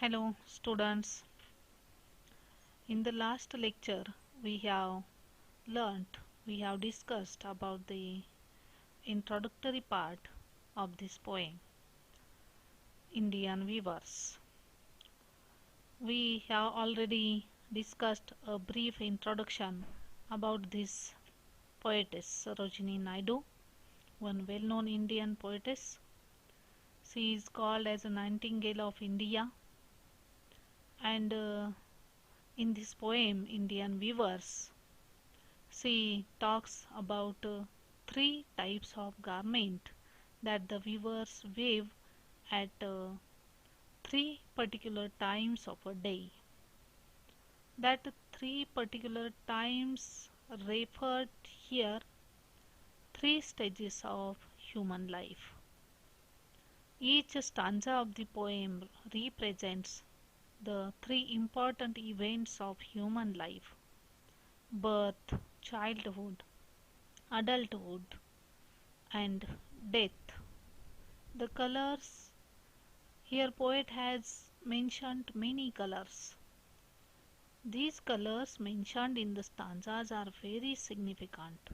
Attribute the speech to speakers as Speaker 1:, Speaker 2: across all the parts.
Speaker 1: Hello students, in the last lecture we have learnt, we have discussed about the introductory part of this poem, Indian Weavers. We have already discussed a brief introduction about this poetess Sarojini Naidu, one well-known Indian poetess. She is called as a Nightingale of India, and in this poem Indian Weavers she talks about three types of garment that the weavers weave at three particular times of a day. That three particular times referred here three stages of human life. Each stanza of the poem represents the three important events of human life: birth, childhood, adulthood, and death. The colors, here poet has mentioned many colors. These colors mentioned in the stanzas are very significant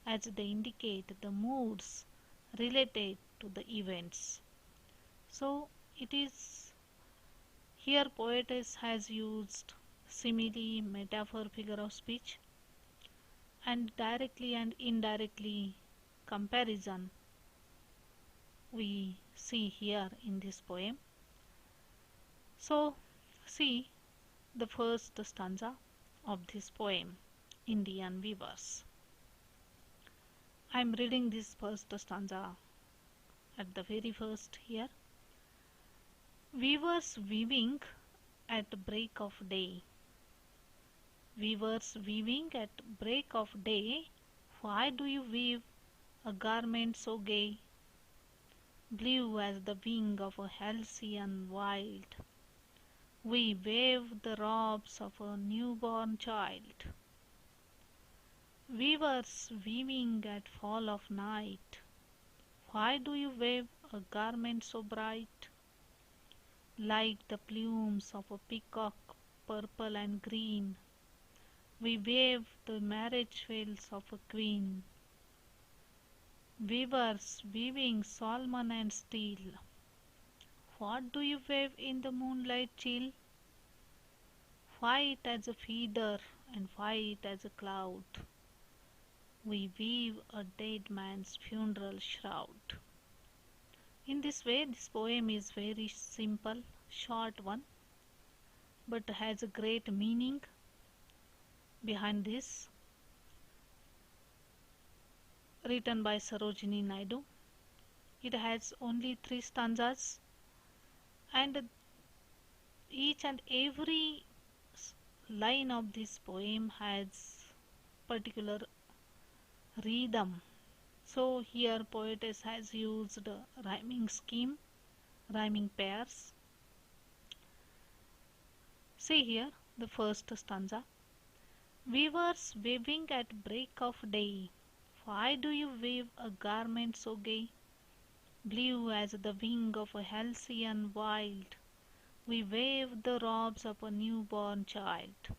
Speaker 1: as they indicate the moods related to the events. So it is here poetess has used simile, metaphor, figure of speech, and directly and indirectly comparison we see here in this poem. So see the first stanza of this poem, Indian Weavers. I am reading this first stanza at the very first here. Weavers weaving at break of day. Weavers weaving at break of day, why do you weave a garment so gay? Blue as the wing of a halcyon wild, we wave the robes of a newborn child. Weavers weaving at fall of night, why do you wave a garment so bright? Like the plumes of a peacock, purple and green, we wave the marriage veils of a queen. Weavers weaving salmon and steel, what do you wave in the moonlight chill? White as a feather and white as a cloud, we weave a dead man's funeral shroud. In this way, this poem is very simple, short one, but has a great meaning behind this, written by Sarojini Naidu. It has only three stanzas, and each and every line of this poem has particular rhythm. So here poetess has used rhyming scheme, rhyming pairs. See here the first stanza. Weavers weaving at break of day, why do you weave a garment so gay? Blue as the wing of a halcyon wild, we wave the robes of a newborn child.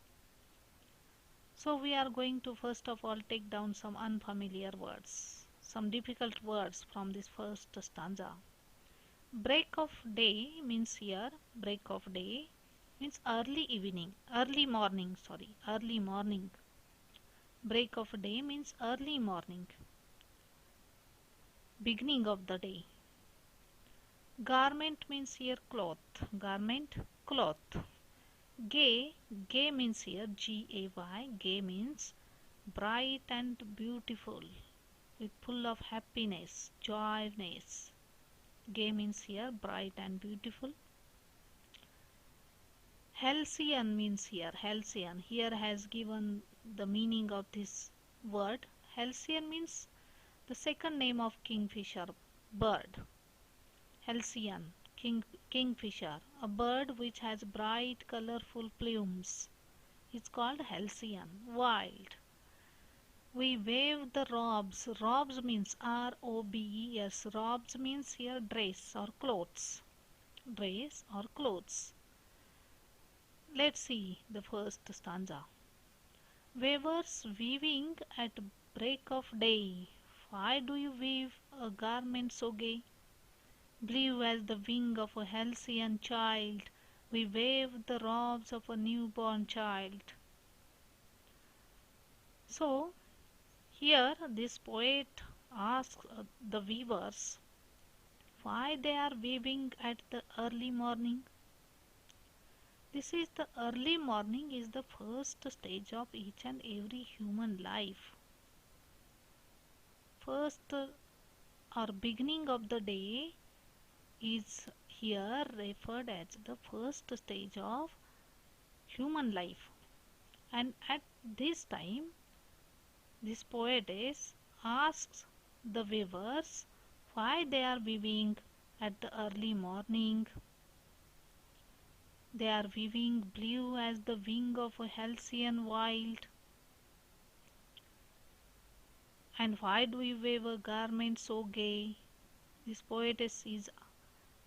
Speaker 1: So we are going to first of all take down some unfamiliar words, some difficult words from this first stanza. Break of day means here, break of day means early evening, early morning. Break of day means early morning, beginning of the day. Garment means here cloth, garment, cloth. Gay, gay means here G-A-Y, gay means bright and beautiful, with full of happiness, joyness. Gay means here bright and beautiful. Halcyon means here, halcyon. Here has given the meaning of this word. Halcyon means the second name of kingfisher bird. Halcyon, kingfisher, a bird which has bright colorful plumes. It's called halcyon, wild. We wave the robes. Robes means R-O-B-E-S. Robes means here dress or clothes. Dress or clothes. Let's see the first stanza. Weavers weaving at break of day, why do you weave a garment so gay? Blue as the wing of a halcyon child, we wave the robes of a newborn child. So, here this poet asks the weavers why they are weaving at the early morning. This is the early morning is the first stage of each and every human life. First or beginning of the day is here referred as the first stage of human life, and at this time this poetess asks the weavers why they are weaving at the early morning. They are weaving blue as the wing of a halcyon wild. And why do you weave a garment so gay? This poetess is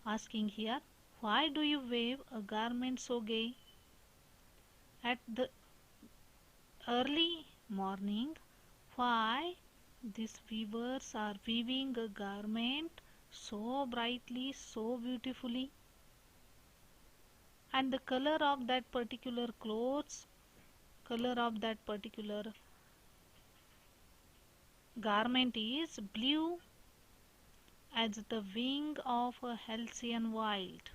Speaker 1: asking here, why do you weave a garment so gay? At the early morning, why these weavers are weaving a garment so brightly, so beautifully? And the color of that particular clothes, color of that particular garment is blue as the wing of a halcyon wild.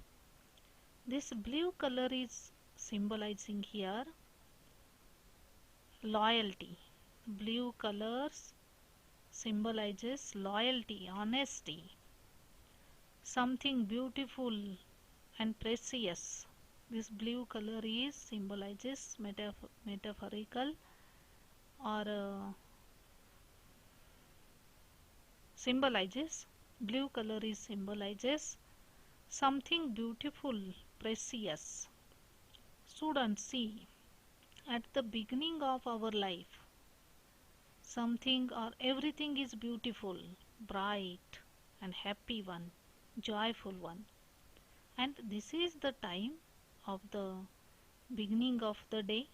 Speaker 1: This blue color is symbolizing here loyalty. Blue colors symbolizes loyalty, honesty, something beautiful and precious. This blue color is symbolizes metaphorical or symbolizes blue color is symbolizes something beautiful, precious. Students, see, at the beginning of our life, something or everything is beautiful, bright and happy one, joyful one. And this is the time of the beginning of the day,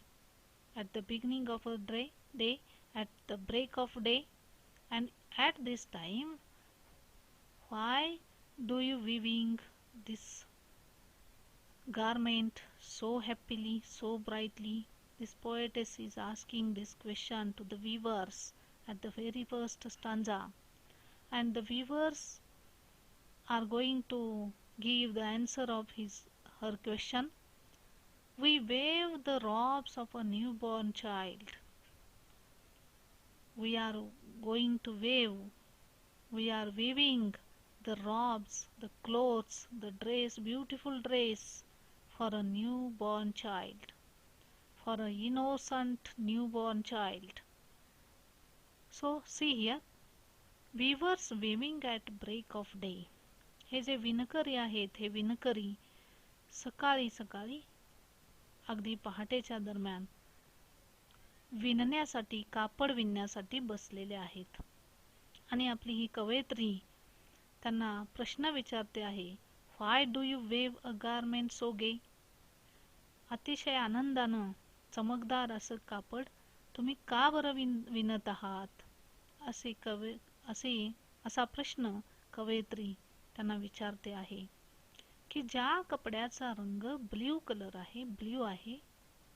Speaker 1: at the beginning of a day, at the break of day. And at this time, why do you weaving this garment so happily, so brightly? This poetess is asking this question to the weavers at the very first stanza, and the weavers are going to give the answer of her question. We wave the robes of a newborn child. We are going to wave. We are weaving the robes, the clothes, the dress, beautiful dress for a newborn child, for an innocent newborn child. So see here, weavers weaving at break of day. हे जे विणकरी आहेत, हे विणकरी सकाळी सकाळी अगदी पहाटेच्या दरम्यान विणण्यासाठी, कापड विणण्यासाठी बसलेले आहेत. आणि आपली ही कवयित्री त्यांना प्रश्न विचारते आहे, why do you weave a garment so gay? अतिशय आनंदानं चमकदार असं कापड तुम्ही का बरं विणत आहात? असा प्रश्न कवयित्री त्यांना विचारते आहे की ज्या कपड्याचा रंग ब्ल्यू कलर आहे, ब्ल्यू आहे,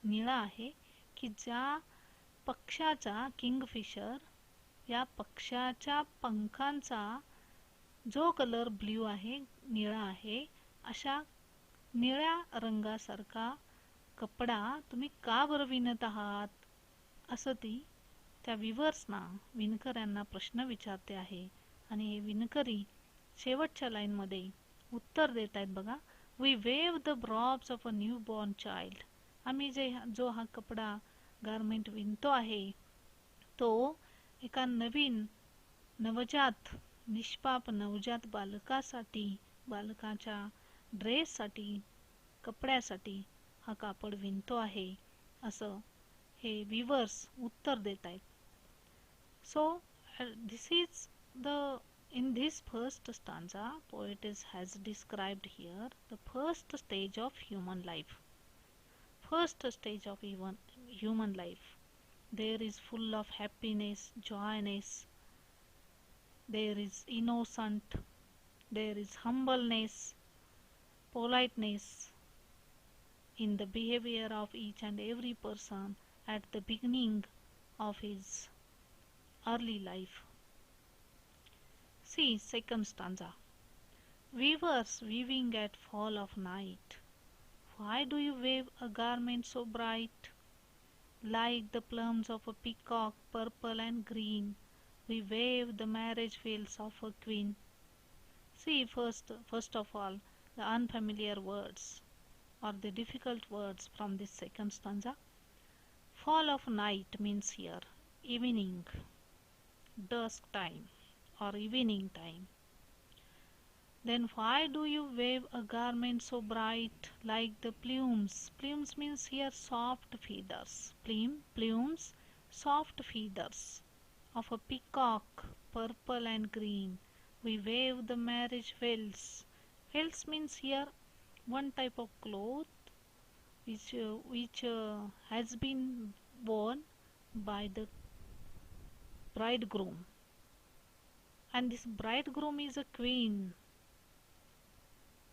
Speaker 1: निळा आहे, की ज्या पक्षाचा किंगफिशर या पक्षाच्या पंखांचा जो कलर ब्ल्यू आहे, निळा आहे, अशा निळ्या रंगासारखा कपडा तुम्ही का बरं विणत आहात? असं ती त्या विवर्सना, विणकऱ्यांना प्रश्न विचारते आहे. आणि हे विणकरी शेवटच्या लाईनमध्ये उत्तर देत आहेत बघा. We weave the robes of a new born child. आम्ही जो हा कपडा गारमेंट विणतो आहे तो एका नवीन नवजात, निष्पाप नवजात बालकासाठी, बालकाच्या ड्रेससाठी, कपड्यासाठी हा कापड विणतो आहे, असं हे विवर्स उत्तर देत आहेत. सो this is the in this first stanza poetess has described here the first stage of human life. first stage of even human life. There is full of happiness, joyness, there is innocent, there is humbleness, politeness in the behavior of each and every person at the beginning of his early life. See second stanza. Weavers weaving at fall of night, why do you wave a garment so bright? Like the plumes of a peacock, purple and green, we wave the marriage veils of a queen. See first of all, the unfamiliar words or the difficult words from this second stanza. Fall of night means here evening, dusk time or evening time. Then why do you wave a garment so bright like the plumes? Plumes means here soft feathers. Plumes, soft feathers of a peacock, purple and green. We wave the marriage veils. Veils means here one type of cloth which has been worn by the bridegroom. And this bridegroom is a queen.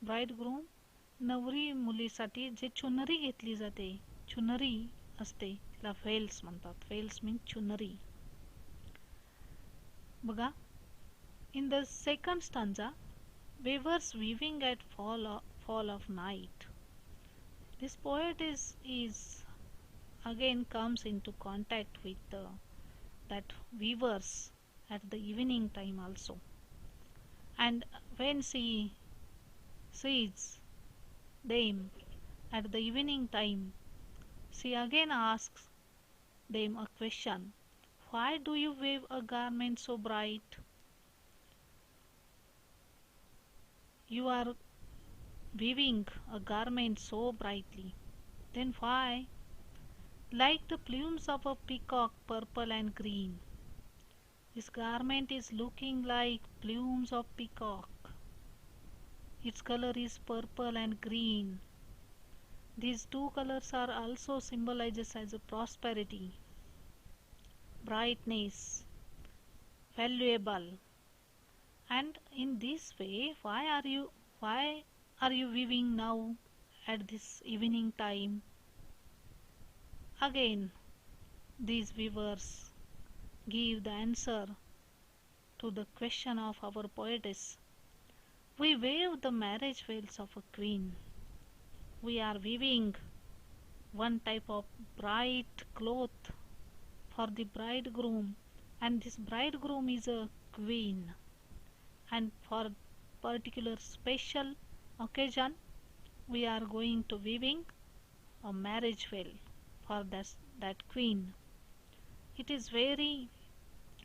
Speaker 1: Bridegroom नवरी मुलीसाठी जे चुनरी घेतली जाते, चुनरी असते, तिला Wales म्हणतात. Wales mean चुनरी. बघा, in the second stanza, weavers weaving at fall of night. This poet is again comes into contact with that weavers at the evening time also. And when she sees them at the evening time, she again asks them a question. Why do you weave a garment so bright? You are weaving a garment so brightly. Then why? Like the plumes of a peacock, purple and green. This garment is looking like plumes of peacock. Its color is purple and green. These two colors are also symbolizes as a prosperity, brightness, valuable. And in this way, why are you weaving now at this evening time? Again, these weavers give the answer to the question of our poetess. We wave the marriage veils of a queen. We are weaving one type of bright cloth for the bridegroom, and this bridegroom is a queen. And for particular special occasion, we are going to weaving a marriage veil for that queen. It is very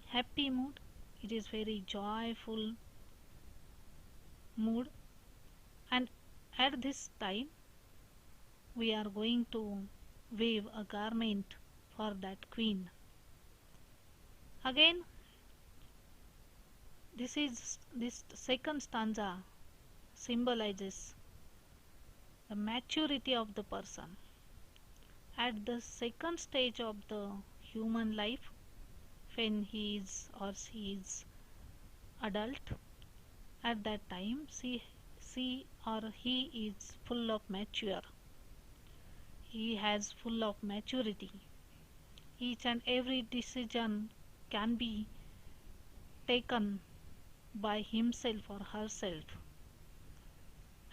Speaker 1: happy mood. It is very joyful mood, and at this time we are going to weave a garment for that queen. Again, this second stanza symbolizes the maturity of the person at the second stage of the human life, when he is or she is adult. At that time, she or he is full of mature. He has full of maturity. Each and every decision can be taken by himself or herself.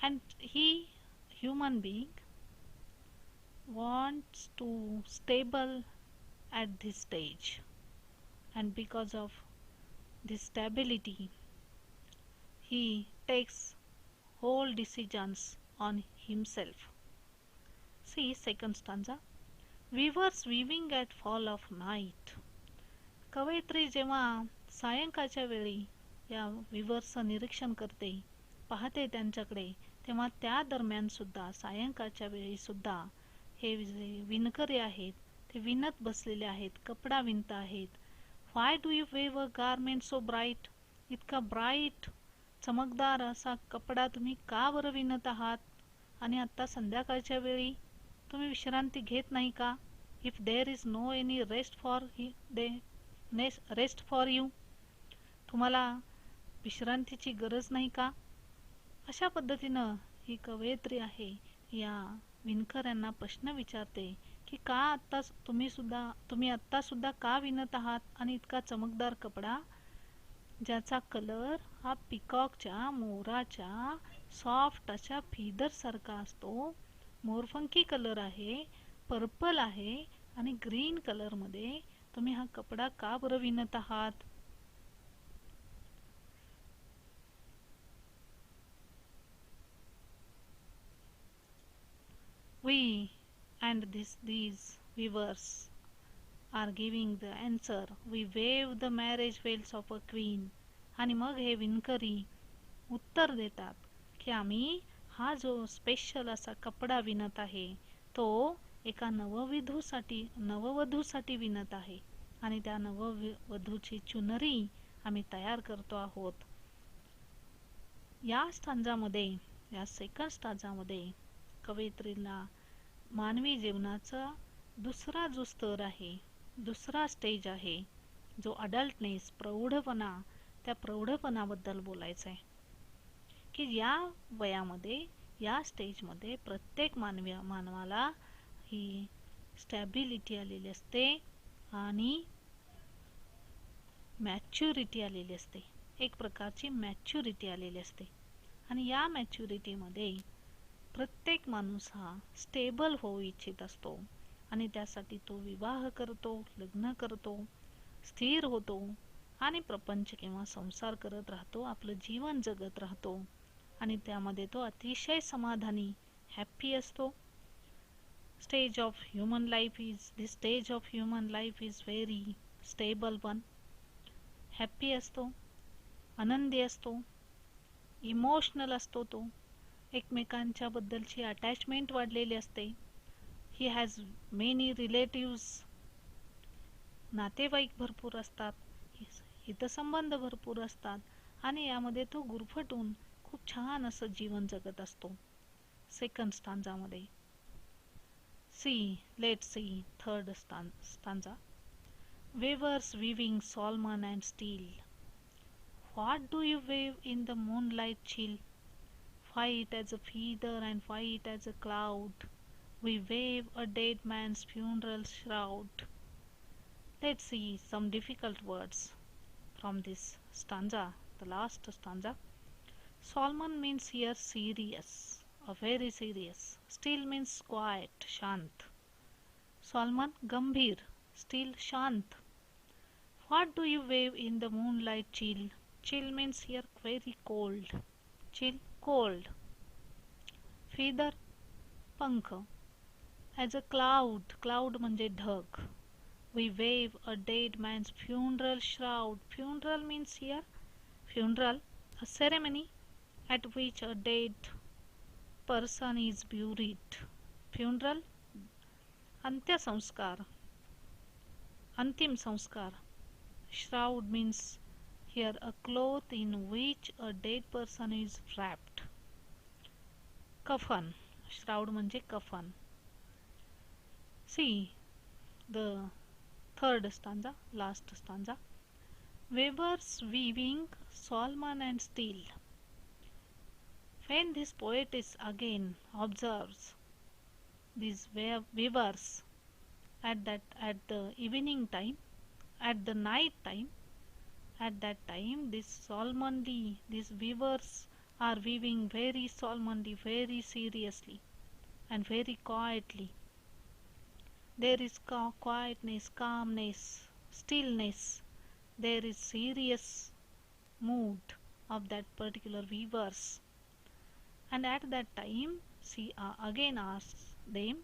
Speaker 1: And he, human being, wants to stable at this stage. And because of this stability, he takes whole decisions on himself. See second stanza. Weavers weaving at fall of night. कवयित्री जेव्हा सायंकाळच्या वेळी या विवर्सचं निरीक्षण करते, पाहते त्यांच्याकडे, तेव्हा त्या दरम्यान सुद्धा सायंकाळच्या वेळी सुद्धा हे जे विणकरी आहेत ते विणत बसलेले आहेत, कपडा विणत आहेत. Why do you weave a garment so bright? इतका ब्राईट चमकदार असा कपडा तुम्ही का बरं विणत आहात? आणि आता संध्याकाळच्या वेळी तुम्ही विश्रांती घेत नाही का? If there is no any rest for you, तुम्हाला विश्रांतीची गरज नाही का? अशा पद्धतीनं ही कवयित्री आहे या विणकर यांना प्रश्न विचारते की का आत्ता तुम्ही आत्ता सुद्धा का विणत आहात आणि इतका चमकदार कपडा ज्याचा कलर हा पिकॉकच्या मोराच्या सॉफ्ट अशा फिदर सारखा असतो, मोरपंखी कलर आहे, पर्पल आहे आणि ग्रीन कलर मध्ये तुम्ही हा कपडा का बरं विणत आहात? We and these weavers are giving the answer. We wave the marriage veils of a queen. आणि मग हे विणकरी उत्तर देतात की आम्ही हा जो स्पेशल असा कपडा विणत आहे तो एका नववधूसाठी विणत आहे आणि त्या नववधूची चुनरी आम्ही तयार करतो आहोत. या सेकंड स्टांजामध्ये कवयित्रीला मानवी जीवनाचा दुसरा जो स्तर आहे, दुसरा स्टेज आहे, जो अडल्टनेस, प्रौढपणा, त्या प्रौढपणाबद्दल बोलायचं आहे की या वयामध्ये, या स्टेजमध्ये प्रत्येक मानवाला ही स्टॅबिलिटी आलेली असते आणि मॅच्युरिटी आलेली असते, एक प्रकारची मॅच्युरिटी आलेली असते. आणि या मॅच्युरिटीमध्ये प्रत्येक माणूस हा स्टेबल होऊ इच्छित असतो आणि त्यासाठी तो विवाह करतो, लग्न करतो, स्थिर होतो आणि प्रपंच किंवा संसार करत राहतो, आपलं जीवन जगत राहतो आणि त्यामध्ये तो अतिशय समाधानी, हॅप्पी असतो. This stage of human life is very stable one. Happy असतो, आनंदी असतो, इमोशनल असतो, तो एकमेकांच्या बद्दलची अटॅचमेंट वाढलेली असते. ही हॅज मेनी रिलेटिव्स, नातेवाईक भरपूर असतात, हितसंबंध भरपूर असतात आणि यामध्ये तो गुरफटून खूप छान असं जीवन जगत असतो. सेकंड स्टांजामध्ये let's see third stanza. Weavers weaving salmon and steel. What do you weave in the moonlight chill? White as a feather and white as a cloud, we wave a dead man's funeral shroud. Let's see some difficult words from this stanza, the last stanza. Salmon means here serious, very serious. Still means quiet, shant. Salmon, gambhir. Still, shant. What do you wave in the moonlight chill? Chill means here very cold. Chill, cold. Feather, पंख. As a cloud, cloud म्हणजे ढग. We wave a dead man's funeral shroud. Funeral means here funeral, a ceremony at which a dead person is buried. Funeral, अंत्यसंस्कार, अंतिम संस्कार. Shroud means here a cloth in which a dead person is wrapped. कफन, shroud म्हणजे कफन. See the third stanza, last stanza. Weavers weaving salmon and steel. When this poetess again observes these weavers at the evening time, at the night time, at that time these weavers are weaving very solemnly, very seriously and very quietly. There is quietness, calmness, stillness. There is serious mood of that particular weavers. And at that time she again asks them,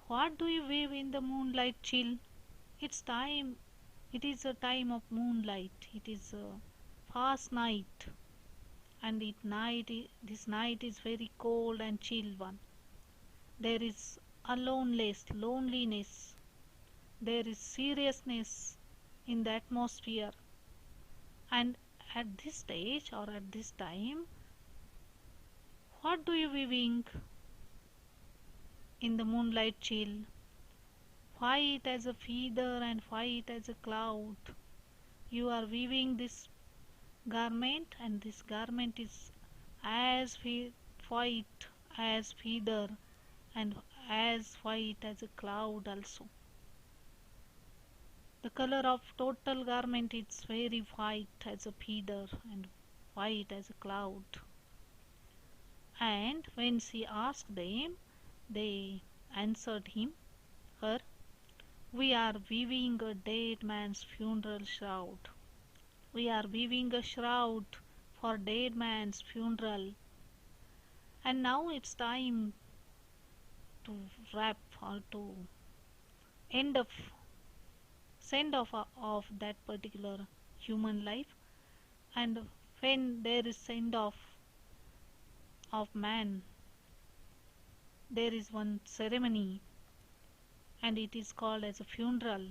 Speaker 1: what do you weave in the moonlight chill? It is a time of moonlight, it is a fast night, and this night is very cold and chill one. There is loneliness, there is seriousness in the atmosphere. And at this stage or at this time, what do you weaving? in the moonlight chill, white as a feather and white as a cloud. You are weaving this garment, and this garment is as white as feather and as white as a cloud also. The color of total garment is very white as a feather and white as a cloud. And when she asked them, they answered her, "We are weaving a dead man's funeral shroud. We are weaving a shroud for dead man's funeral. And now it's time to wrap or to end of send off of that particular human life. And when there is send off of man, there is one ceremony, and it is called as a funeral.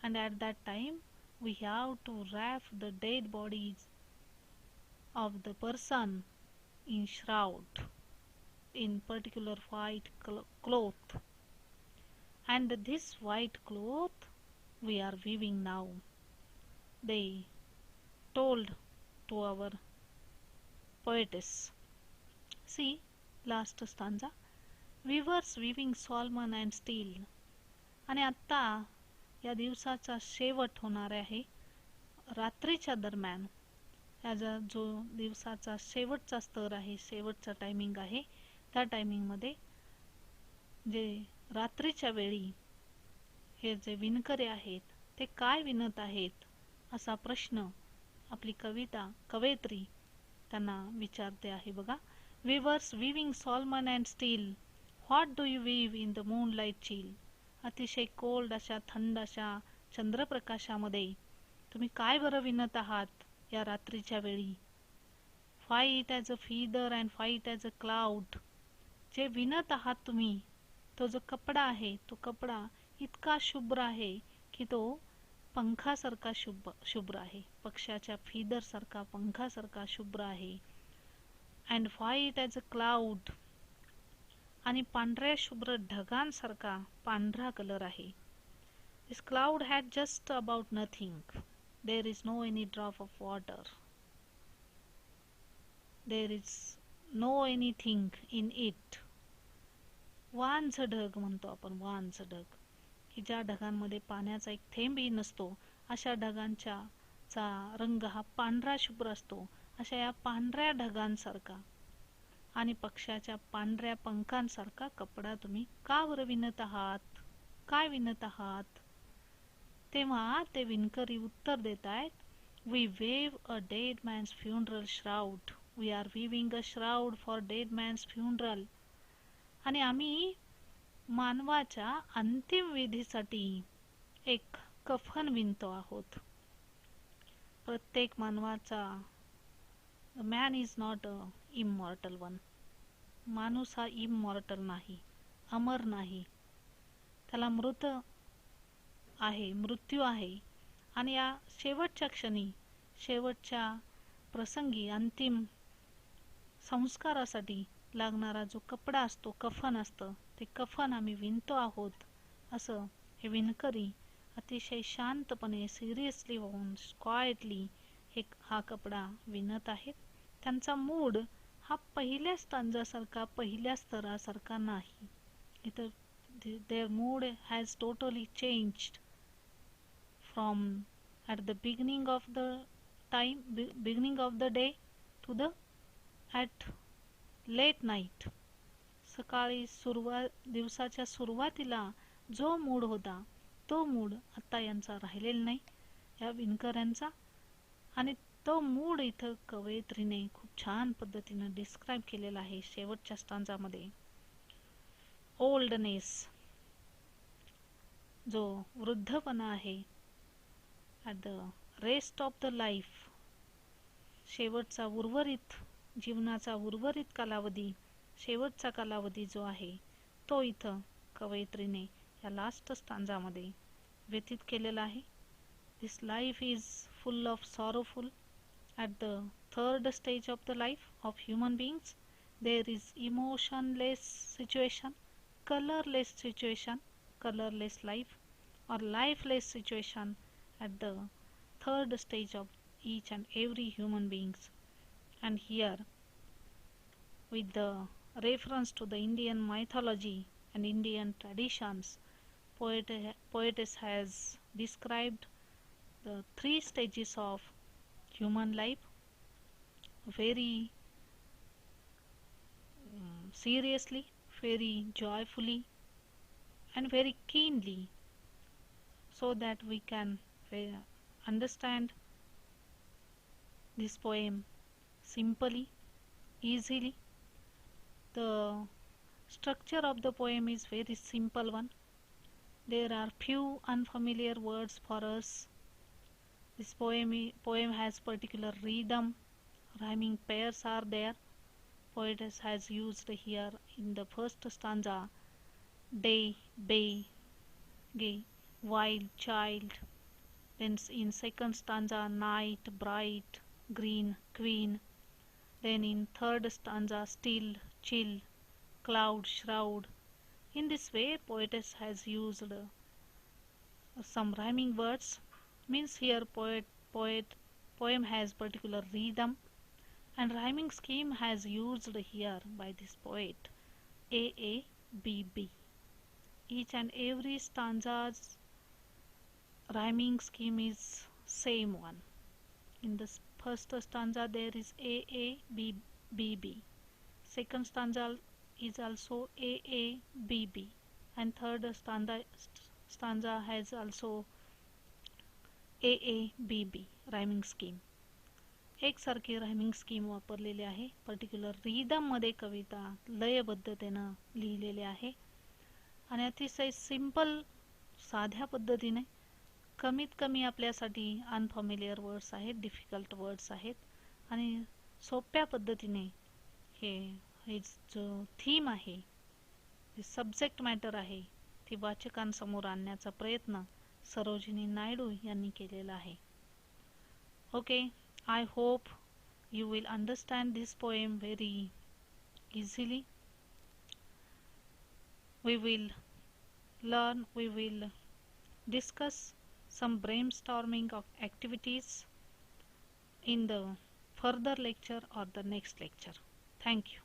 Speaker 1: And at that time we have to wrap the dead bodies of the person in shroud, in particular white cloth. And this white cloth we are weaving now," they told to our poetess. See, last stanza. "Weavers weaving Solomon and steel." आणि आत्ता या दिवसाचा शेवट होणार आहे रात्रीच्या दरम्यान. याचा जो दिवसाचा शेवटचा स्तर आहे, शेवटचा टायमिंग आहे, त्या टायमिंगमध्ये जे रात्रीच्या वेळी हे जे विणकरी आहेत ते काय विणत आहेत असा प्रश्न आपली कवयित्री त्यांना विचारते आहे बघा. "Weavers weaving Solomon and steel, what do you weave in the moonlight chill?" अतिशय कोल्ड अशा थंड अशा चंद्रप्रकाशामध्ये तुम्ही काय बरं विणत आहात या रात्रीच्या वेळी? "White as a feather and white as a cloud." जे विणत आहात तुम्ही, तो जो कपडा आहे तो कपडा इतका शुभ्र आहे की तो पंखासारखा शुभ्र आहे, पक्षाच्या फिदरसारखा पंखासारखा शुभ्र आहे. "And white as a cloud." आणि पांढऱ्या शुभ्र ढगांसारखा पांढरा कलर आहे. "This cloud had just about nothing. There is no any drop of water. There is no anything in it." वांझ ढग म्हणतो आपण, वांझ ढग, की ज्या ढगांमध्ये पाण्याचा एक थेंबही नसतो, अशा ढगांचा रंग हा पांढरा शुभ्र असतो. अशा या पांढऱ्या ढगांसारखा आणि पक्षाच्या पांढऱ्या पंखांसारखा कपडा तुम्ही का बरं विणत आहात, काय विणत आहात? तेव्हा ते विणकरी उत्तर देत आहेत, "we weave a dead man's funeral shroud. We are weaving a shroud for dead man's funeral." आणि आम्ही मानवाच्या अंतिम विधीसाठी एक कफन विणतो आहोत. प्रत्येक मानवाचा man is not a immortal one. माणूस हा इमॉर्टल नाही, अमर नाही. त्याला मृत्यू आहे. आणि या शेवटच्या क्षणी, शेवटच्या प्रसंगी, अंतिम संस्कारासाठी लागणारा जो कपडा असतो, कफन असतं, ते कफन आम्ही विणतो आहोत असं हे विणकरी अतिशय शांतपणे, सिरियसली होऊन, क्वाइटली हा कपडा विणत आहेत. त्यांचा मूड हा पहिल्या स्टांजासारखा, पहिल्या स्तरासारखा नाही. इथं their mood has totally changed from at the beginning of the day to the at late night. सकाळी दिवसाच्या सुरुवातीला जो मूड होता तो मूड आता यांचा राहिलेला नाही, या विणकरांचा. आणि तो मूड इथं कवयित्रीने खूप छान पद्धतीने डिस्क्राइब केलेला आहे शेवटच्या स्टांजामध्ये. ओल्डनेस, जो वृद्धपणा आहे, at the rest of the life, शेवटचा उर्वरित जीवनाचा उर्वरित कालावधी, शेवटचा कालावधी जो आहे तो इथं कवयित्रीने या लास्ट स्टांजामध्ये व्यतीत केलेला आहे. This life is full of sorrowful. At the third stage of the life of human beings there is emotionless situation. colorless situation, colorless life, or lifeless situation at the third stage of each and every human beings. And here, with the reference to the Indian mythology and Indian traditions, poetess has described the three stages of human life very seriously, very joyfully, and very keenly, so that we can understand this poem simply, easily. The structure of the poem is very simple one. There are few unfamiliar words for us. This poem has particular rhythm, rhyming pairs are there. Poetess has used here in the first stanza day, bay, gay, wild, child. Then in second stanza night, bright, green, queen. Then in third stanza still, chill, cloud, shroud. In this way poetess has used some rhyming words. Means here poem has particular rhythm and rhyming scheme has used here by this poet. A B B. Each and every stanza's rhyming scheme is same one. In the first stanza there is A B B B. Second stanza is also A B B, and third stanza has also A B B rhyming scheme. एकसारखी rhyming scheme वापरलेली आहे. Particular rhythm मध्ये कविता लयबद्धतेने लिहिलेली आहे आणि अतिशय simple साध्या पद्धतीने कमीत कमी आपल्यासाठी अनफॅमिलियर वर्ड्स आहेत, डिफिकल्ट वर्ड्स आहेत आणि सोप्या पद्धतीने हे जो थीम आहे, जे सब्जेक्ट मॅटर आहे ती वाचकांसमोर आणण्याचा प्रयत्न सरोजिनी नायडू यांनी केलेला आहे. Okay, I hope you will understand this poem very easily. We will learn, we will discuss some brainstorming of activities in the further lecture or the next lecture. Thank you.